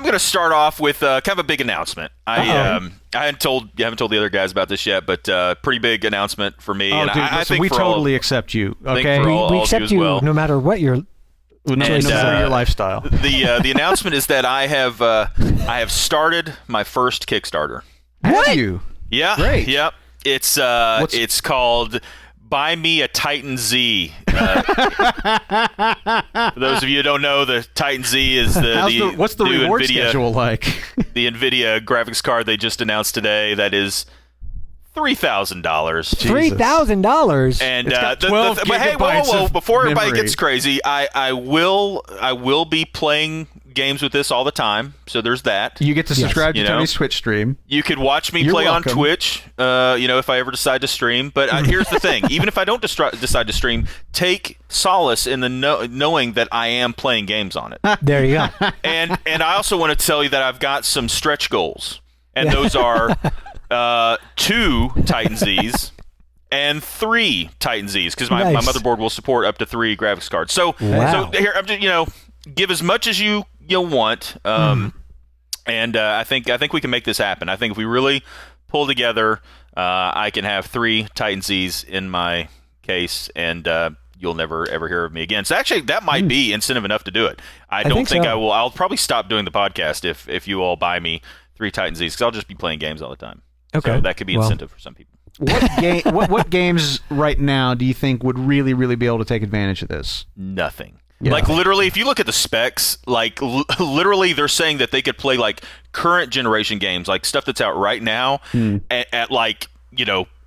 going to start off with kind of a big announcement. I haven't told the other guys about this yet, but pretty big announcement for me. Oh, and dude, I think we totally accept you. Okay, we accept you no matter what your no matter your lifestyle. The announcement is that I have started my first Kickstarter. Have you? Yeah. Great. Yep. It's called Buy Me a Titan Z. For those of you who don't know, the Titan Z is what's the reward NVIDIA schedule like? The NVIDIA graphics card they just announced today. That is $3,000. $3,000. And but hey, whoa! Before everybody memory. gets crazy, I will be playing games with this all the time. So there's that. You get to subscribe to Tony's Twitch stream. You could watch me play on Twitch, if I ever decide to stream. But here's the thing. Even if I don't decide to stream, take solace in the knowing that I am playing games on it. There you go. And I also want to tell you that I've got some stretch goals. And those are 2 Titan Zs and 3 Titan Zs, because my motherboard will support up to 3 graphics cards. So here, I'm just, give as much as you want. And I think we can make this happen. I think if we really pull together, I can have 3 Titan Zs in my case, and you'll never ever hear of me again. So actually, that might be incentive enough to do it. I don't think I will. I'll probably stop doing the podcast if you all buy me 3 Titan Zs, because I'll just be playing games all the time. Okay. So that could be incentive for some people. What games right now do you think would really, really be able to take advantage of this? Nothing. Yeah. Like, literally, if you look at the specs, like, literally, they're saying that they could play, like, current generation games, like, stuff that's out right now at like,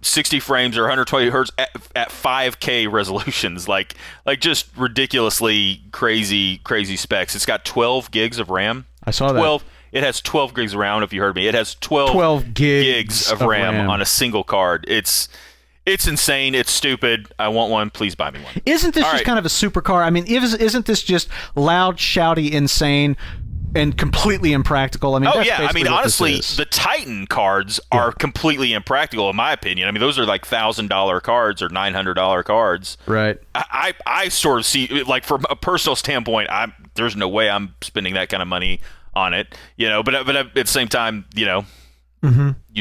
60 frames or 120 hertz at 5K resolutions. Like just ridiculously crazy specs. It's got 12 gigs of RAM. I saw that. It has 12 gigs of RAM, if you heard me. It has 12 gigs of RAM on a single card. It's insane. It's stupid. I want one. Please buy me one. Isn't this just kind of a supercar? I mean, isn't this just loud, shouty, insane, and completely impractical? I mean, honestly, the Titan cards are completely impractical, in my opinion. I mean, those are like $1,000 cards or $900 cards. Right. I sort of see, like, from a personal standpoint, there's no way I'm spending that kind of money on it, but at the same time, you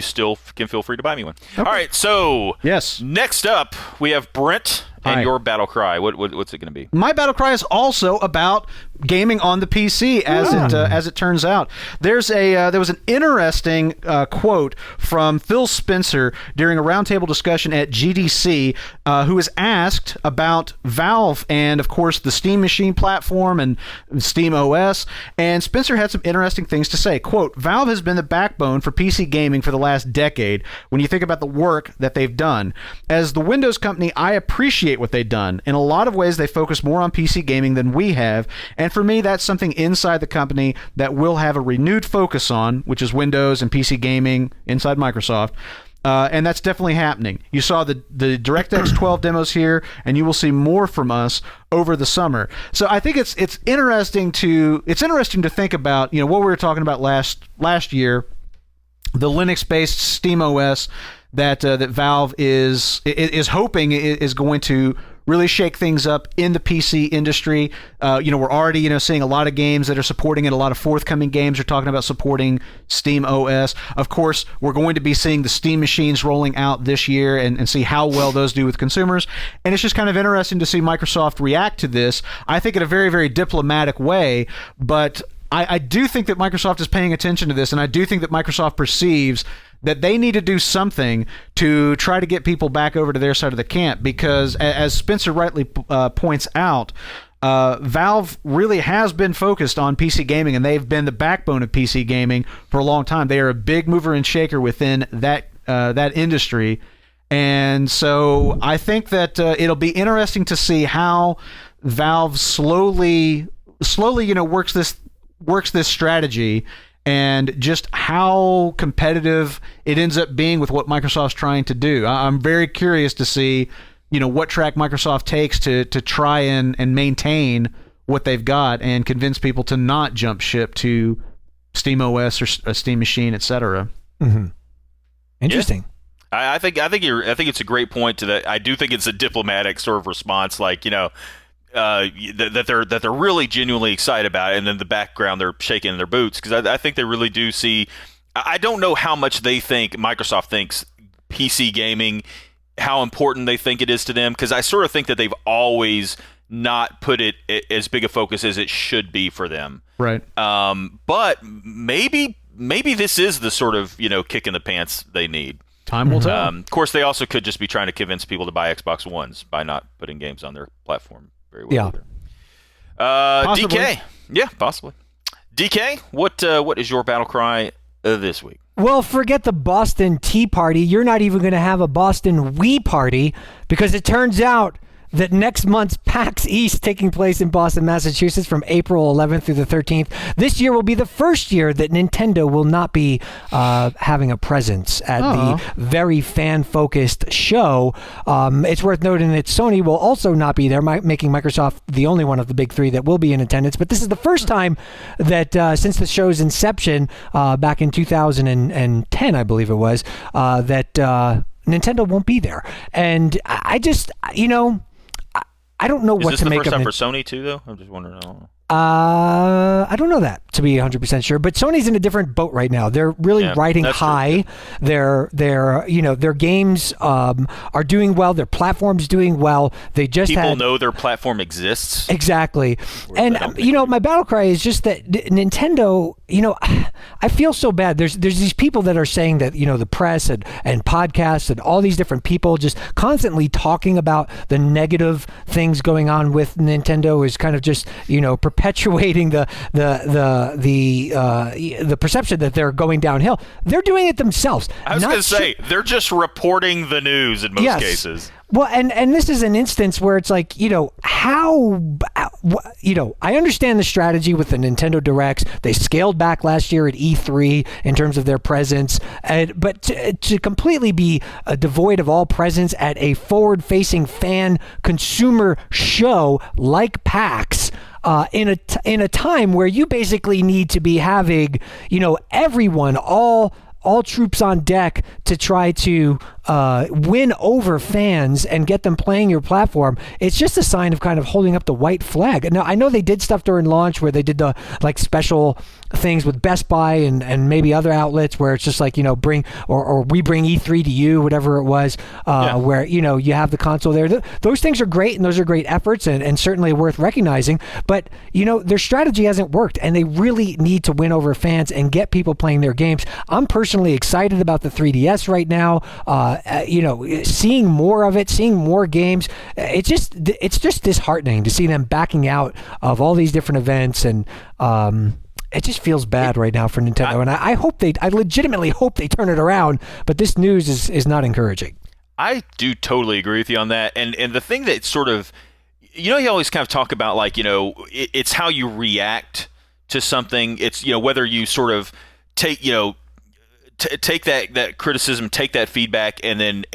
still can feel free to buy me one. Okay. All right, so next up we have Brent and your battle cry. What's it going to be? My battle cry is also about gaming on the PC, as it turns out. There was an interesting quote from Phil Spencer during a roundtable discussion at GDC, who was asked about Valve and, of course, the Steam Machine platform and Steam OS. And Spencer had some interesting things to say. Quote, Valve has been the backbone for PC gaming for the last decade when you think about the work that they've done. As the Windows company, I appreciate what they've done. In a lot of ways, they focus more on PC gaming than we have, and for me, that's something inside the company that we'll have a renewed focus on, which is Windows and PC gaming inside Microsoft. And that's definitely happening. You saw the DirectX 12 demos here, and you will see more from us over the summer. So I think it's interesting to think about, what we were talking about last year, the Linux-based Steam OS that Valve is hoping is going to really shake things up in the PC industry. We're already seeing a lot of games that are supporting it. A lot of forthcoming games are talking about supporting Steam OS. Of course, we're going to be seeing the Steam machines rolling out this year and see how well those do with consumers. And it's just kind of interesting to see Microsoft react to this, I think in a very, very diplomatic way, but I do think that Microsoft is paying attention to this, and I do think that Microsoft perceives that they need to do something to try to get people back over to their side of the camp, because as Spencer rightly points out, Valve really has been focused on PC gaming, and they've been the backbone of PC gaming for a long time. They are a big mover and shaker within that industry, and so I think that it'll be interesting to see how Valve slowly slowly, works this strategy, and just how competitive it ends up being with what Microsoft's trying to do. I'm very curious to see, what track Microsoft takes to try and maintain what they've got and convince people to not jump ship to SteamOS or a Steam Machine, etc. Mm-hmm. Interesting. Yeah. I think it's a great point to that. I do think it's a diplomatic sort of response, like that they're really genuinely excited about it, and in the background they're shaking in their boots, because I think they really do see. I don't know how much Microsoft thinks PC gaming, how important they think it is to them, because I sort of think that they've always not put it as big a focus as it should be for them. Right. But maybe this is the sort of kick in the pants they need. Time will tell. Of course, they also could just be trying to convince people to buy Xbox Ones by not putting games on their platform very well. Yeah. Possibly. DK. Yeah, possibly. DK, what is your battle cry this week? Well, forget the Boston Tea Party. You're not even going to have a Boston Wii Party, because it turns out that next month's PAX East, taking place in Boston, Massachusetts from April 11th through the 13th, this year will be the first year that Nintendo will not be having a presence at the very fan-focused show. It's worth noting that Sony will also not be there, making Microsoft the only one of the big three that will be in attendance. But this is the first time that since the show's inception back in 2010, I believe it was, that Nintendo won't be there. And I just, I don't know what to make of it. Is this the first time for Sony too, though? I'm just wondering. I don't know that, to be 100% sure, but Sony's in a different boat right now. They're really riding high. Their games are doing well. Their platform's doing well. They just people know their platform exists. Exactly. And my battle cry is just that Nintendo, I feel so bad. There's these people that are saying that, the press and podcasts and all these different people just constantly talking about the negative things going on with Nintendo is kind of just, perpetuating the perception that they're going downhill. They're doing it themselves. I was going to say, they're just reporting the news in most cases. Well, and this is an instance where it's like, I understand the strategy with the Nintendo Directs. They scaled back last year at E3 in terms of their presence, but to completely be devoid of all presence at a forward-facing fan consumer show like PAX, in a time where you basically need to be having, everyone, all troops on deck to try to win over fans and get them playing your platform. It's just a sign of kind of holding up the white flag. Now, I know they did stuff during launch where they did the special things with Best Buy and maybe other outlets where it's just like, bring or we bring E3 to you, whatever it was, where, you have the console there. Those things are great, and those are great efforts and certainly worth recognizing. But, their strategy hasn't worked, and they really need to win over fans and get people playing their games. I'm personally excited about the 3DS right now. Seeing more of it, seeing more games, it's just disheartening to see them backing out of all these different events, and it just feels bad right now for Nintendo. And I legitimately hope they turn it around, but this news is not encouraging. I do totally agree with you on that. And the thing that sort of, you always kind of talk about, like, it's how you react to something. It's, whether you sort of take, take that criticism, take that feedback, and then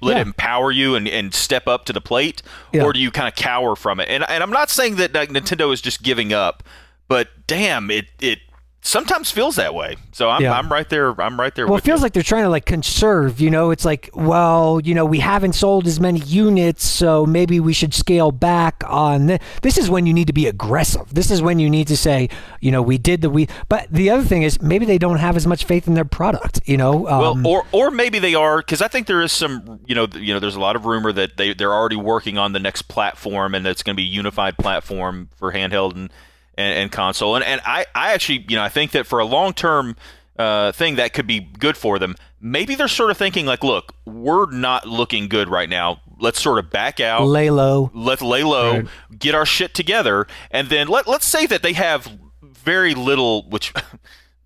let it empower you and step up to the plate, or do you kind of cower from it? And I'm not saying that Nintendo is just giving up, but damn, it sometimes feels that way. So I'm right there. I'm right there. Well, with it feels you. like they're trying to conserve. It's like, well, we haven't sold as many units, so maybe we should scale back on this. This is when you need to be aggressive. This is when you need to say, we did the. But the other thing is, maybe they don't have as much faith in their product. Well, or maybe they are, because I think there is some. There's a lot of rumor that they're already working on the next platform, and that's going to be a unified platform for handheld and console, and I actually, I think that for a long-term thing that could be good for them. Maybe they're sort of thinking like, look, we're not looking good right now. Let's sort of back out, lay low. Let's lay low, right. Get our shit together, and then let's say that they have very little, which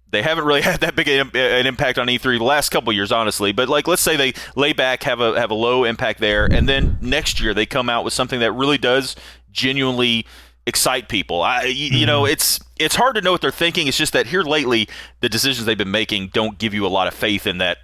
they haven't really had that big an impact on E3 the last couple of years, honestly. But let's say they lay back, have a low impact there, and then next year they come out with something that really does genuinely excite people. You know, it's hard to know what they're thinking. It's just that here lately, the decisions they've been making don't give you a lot of faith in that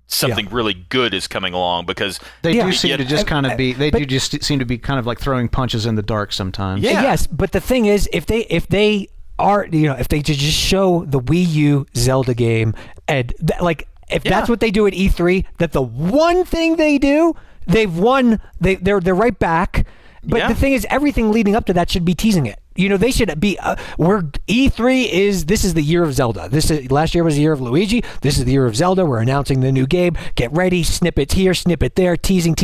something really good is coming along, because they do seem to just kind of be. They do just seem to be kind of like throwing punches in the dark sometimes. Yeah. Yes, but the thing is, if they are, you know, if they just show the Wii U Zelda game, and if that's what they do at E3, that the one thing they do, they've won. They're right back. But the thing is, everything leading up to that should be teasing it. You know, they should be. This is the year of Zelda. Last year was the year of Luigi. This is the year of Zelda. We're announcing the new game. Get ready. Snippets here, snippet there. Teasing.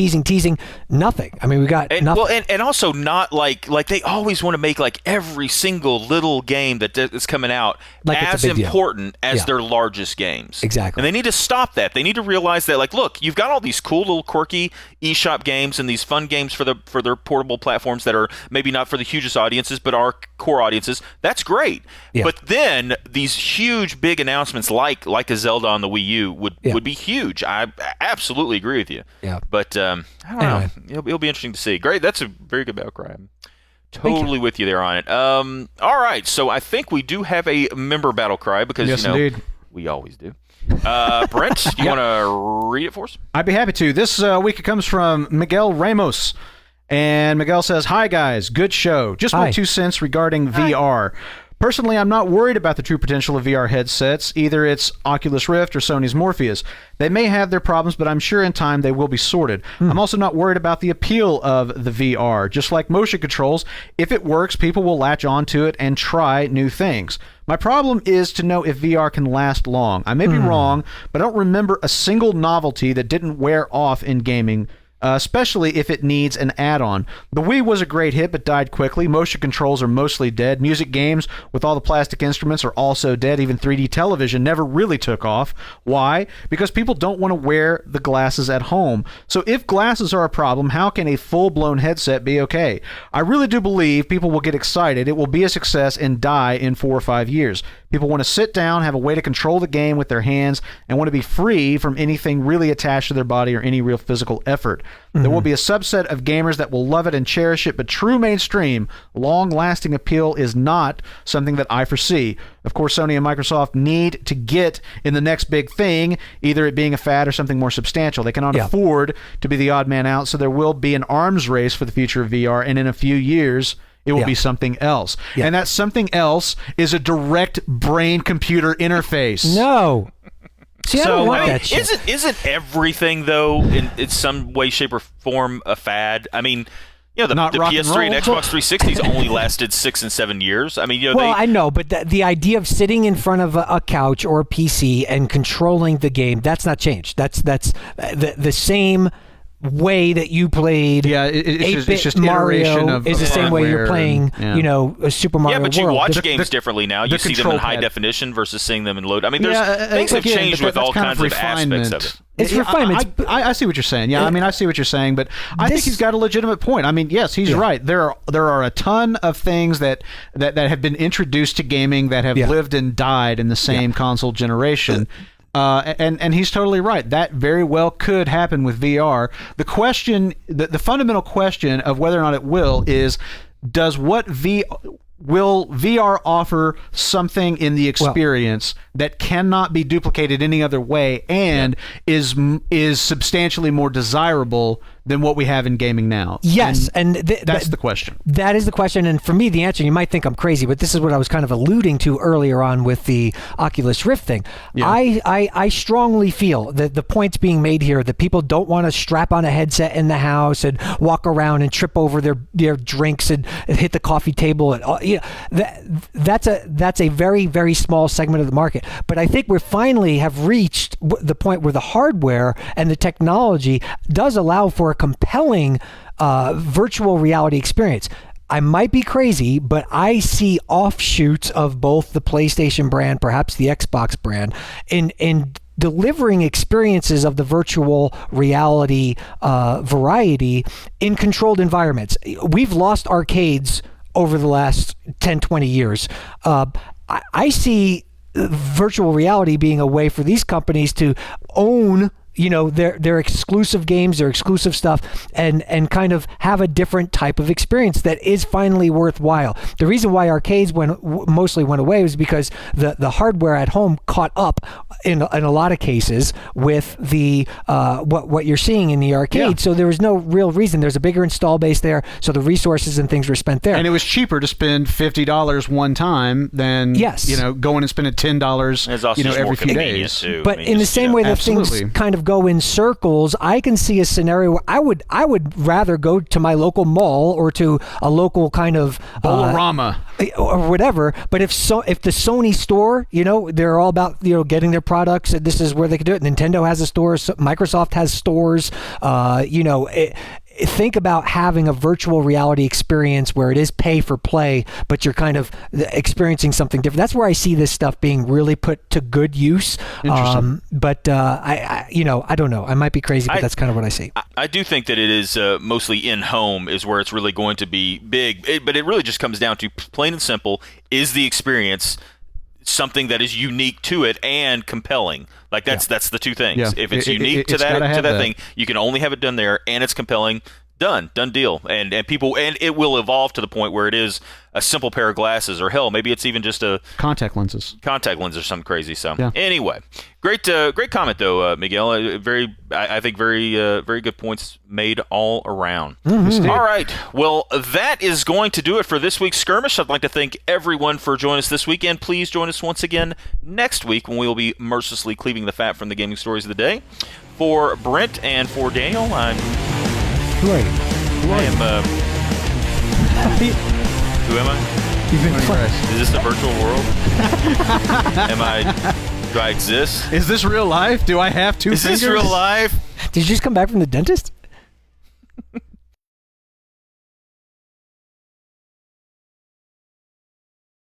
Nothing. I mean, we got nothing. Well, and also not like they always want to make like every single little game that's coming out like as important as their largest games. Exactly. And they need to stop that. They need to realize that, like, look, you've got all these cool little quirky eShop games and these fun games for their portable platforms that are maybe not for the hugest audiences, but our core audiences. That's great. Yeah. But then these huge big announcements like a Zelda on the Wii U would be huge. I absolutely agree with you. Yeah. But I don't know. It'll be interesting to see. Great. That's a very good battle cry. I'm totally with you there on it. All right. So I think we do have a member battle cry because indeed. We always do. Brent, do you want to read it for us? I'd be happy to. This week it comes from Miguel Ramos. And Miguel says, "Hi guys, good show. Just my 2 cents regarding VR. Personally, I'm not worried about the true potential of VR headsets. Either it's Oculus Rift or Sony's Morpheus. They may have their problems, but I'm sure in time they will be sorted. I'm also not worried about the appeal of the VR. Just like motion controls, if it works, people will latch onto it and try new things. My problem is to know if VR can last long. I may be wrong, but I don't remember a single novelty that didn't wear off in gaming, especially if it needs an add-on. The Wii was a great hit, but died quickly. Motion controls are mostly dead. Music games with all the plastic instruments are also dead. Even 3D television never really took off. Why? Because people don't want to wear the glasses at home. So if glasses are a problem, how can a full-blown headset be okay? I really do believe people will get excited. It will be a success and die in 4 or 5 years. People want to sit down, have a way to control the game with their hands, and want to be free from anything really attached to their body or any real physical effort. There will be a subset of gamers that will love it and cherish it, but true mainstream, long-lasting appeal is not something that I foresee. Of course, Sony and Microsoft need to get in the next big thing, either it being a fad or something more substantial. They cannot afford to be the odd man out, so there will be an arms race for the future of VR, and in a few years, it will be something else. And that something else is a direct brain-computer interface. No. See, I don't want that shit. Isn't everything, though, in some way, shape, or form a fad? I mean, you know, the PS3 and Xbox 360s only lasted 6 and 7 years. I mean, you know, I know, but the idea of sitting in front of a couch or a PC and controlling the game, that's not changed. That's the same way that you played it's just Mario iteration of is the same way you're playing, you know, a Super Mario World. Yeah, but you watch games differently now. You see them in high definition versus seeing them in low. I mean, things have changed with all kinds of aspects of it. It's refinement. I see what you're saying. Yeah, I mean, I see what you're saying, but I think he's got a legitimate point. I mean, yes, he's right. There are a ton of things that have been introduced to gaming that have lived and died in the same console generation. And he's totally right. That very well could happen with VR. The question, the fundamental question of whether or not it will is, will VR offer something in the experience that cannot be duplicated any other way and is substantially more desirable than what we have in gaming now? Yes, and that's the question. That is the question, and for me, the answer, you might think I'm crazy, but this is what I was kind of alluding to earlier on with the Oculus Rift thing. Yeah. I strongly feel that the point's being made here that people don't want to strap on a headset in the house and walk around and trip over their drinks and hit the coffee table. And that's a very, very small segment of the market. But I think we finally have reached the point where the hardware and the technology does allow for a compelling virtual reality experience. I might be crazy, but I see offshoots of both the PlayStation brand, perhaps the Xbox brand, in delivering experiences of the virtual reality variety in controlled environments. We've lost arcades over the last 10, 20 years. I see virtual reality being a way for these companies to own their exclusive games, their exclusive stuff, and kind of have a different type of experience that is finally worthwhile. The reason why arcades mostly went away was because the hardware at home caught up in a lot of cases with the what you're seeing in the arcade. Yeah. So there was no real reason. There's a bigger install base there, so the resources and things were spent there. And it was cheaper to spend $50 one time than going and spending $10 It's also just every more few convenient, days. too. But in the same way that Absolutely. things kind of go in circles, I can see a scenario where I would rather go to my local mall or to a local kind of Bolorama. or whatever. But if the Sony store, they're all about getting their products, and this is where they can do it. Nintendo has a store, Microsoft has stores. Think about having a virtual reality experience where it is pay for play, but you're kind of experiencing something different. That's where I see this stuff being really put to good use. Interesting. But I don't know. I might be crazy, but that's kind of what I see. I do think that it is mostly in-home is where it's really going to be big. But it really just comes down to plain and simple, is the experience something that is unique to it and compelling? Like that's the two things. Yeah. If it's unique to that thing, you can only have it done there, and it's compelling. Done deal. And people, and it will evolve to the point where it is a simple pair of glasses, or hell, maybe it's even just a contact lenses or something crazy. So yeah. Anyway, great comment though, Miguel. I think very good points made all around. Mm-hmm. All right, well, that is going to do it for this week's Skirmish. I'd like to thank everyone for joining us this weekend. Please join us once again next week when we will be mercilessly cleaving the fat from the gaming stories of the day. For Brent and for Daniel, Who are you? I am. Who am I? You've been playing. Is this a virtual world? Do I exist? Is this real life? Do I have two Is fingers? this real life? Did you just come back from the dentist?